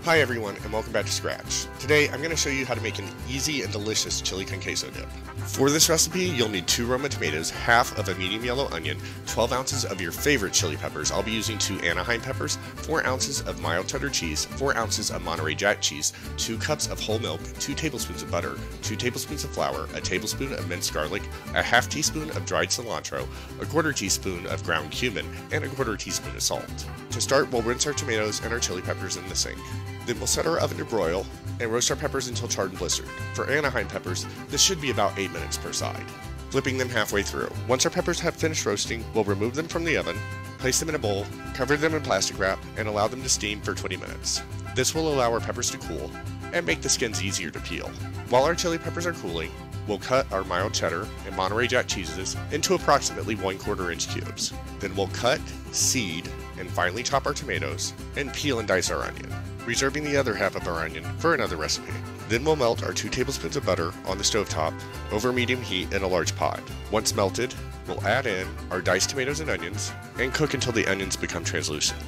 Hi everyone, and welcome back to Skrach. Today I'm going to show you how to make an easy and delicious chili con queso dip. For this recipe, you'll need 2 Roma tomatoes, half of a medium yellow onion, 12 ounces of your favorite chili peppers. I'll be using 2 Anaheim peppers, 4 ounces of mild cheddar cheese, 4 ounces of Monterrey Jack cheese, 2 cups of whole milk, 2 tablespoons of butter, 2 tablespoons of flour, a tablespoon of minced garlic, a half teaspoon of dried cilantro, a quarter teaspoon of ground cumin, and a quarter teaspoon of salt. To start, we'll rinse our tomatoes and our chili peppers in the sink. Then we'll set our oven to broil and roast our peppers until charred and blistered. For Anaheim peppers, this should be about 8 minutes per side, flipping them halfway through. Once our peppers have finished roasting, we'll remove them from the oven, place them in a bowl, cover them in plastic wrap, and allow them to steam for 20 minutes. This will allow our peppers to cool and make the skins easier to peel. While our chili peppers are cooling, we'll cut our mild cheddar and Monterey Jack cheeses into approximately 1/4 inch cubes. Then we'll cut, seed, and finely chop our tomatoes and peel and dice our onion, reserving the other half of our onion for another recipe. Then we'll melt our 2 tablespoons of butter on the stovetop over medium heat in a large pot. Once melted, we'll add in our diced tomatoes and onions and cook until the onions become translucent,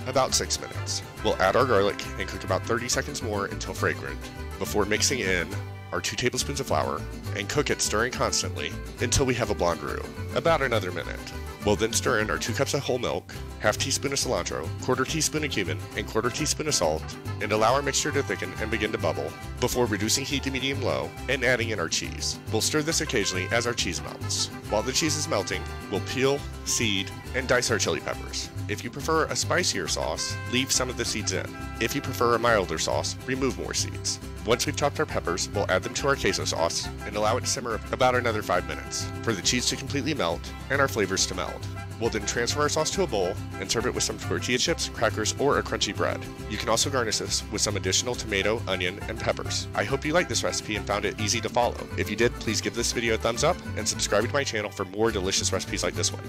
about 6 minutes. We'll add our garlic and cook about 30 seconds more until fragrant, before mixing in our 2 tablespoons of flour and cook it, stirring constantly until we have a blonde roux, about another minute. We'll then stir in our 2 cups of whole milk, half teaspoon of cilantro, quarter teaspoon of cumin, and quarter teaspoon of salt, and allow our mixture to thicken and begin to bubble before reducing heat to medium-low and adding in our cheese. We'll stir this occasionally as our cheese melts. While the cheese is melting, we'll peel, seed, and dice our chili peppers. If you prefer a spicier sauce, leave some of the seeds in. If you prefer a milder sauce, remove more seeds. Once we've chopped our peppers, we'll add them to our queso sauce and allow it to simmer about another 5 minutes for the cheese to completely melt and our flavors to meld. We'll then transfer our sauce to a bowl and serve it with some tortilla chips, crackers, or a crunchy bread. You can also garnish this with some additional tomato, onion, and peppers. I hope you liked this recipe and found it easy to follow. If you did, please give this video a thumbs up and subscribe to my channel for more delicious recipes like this one.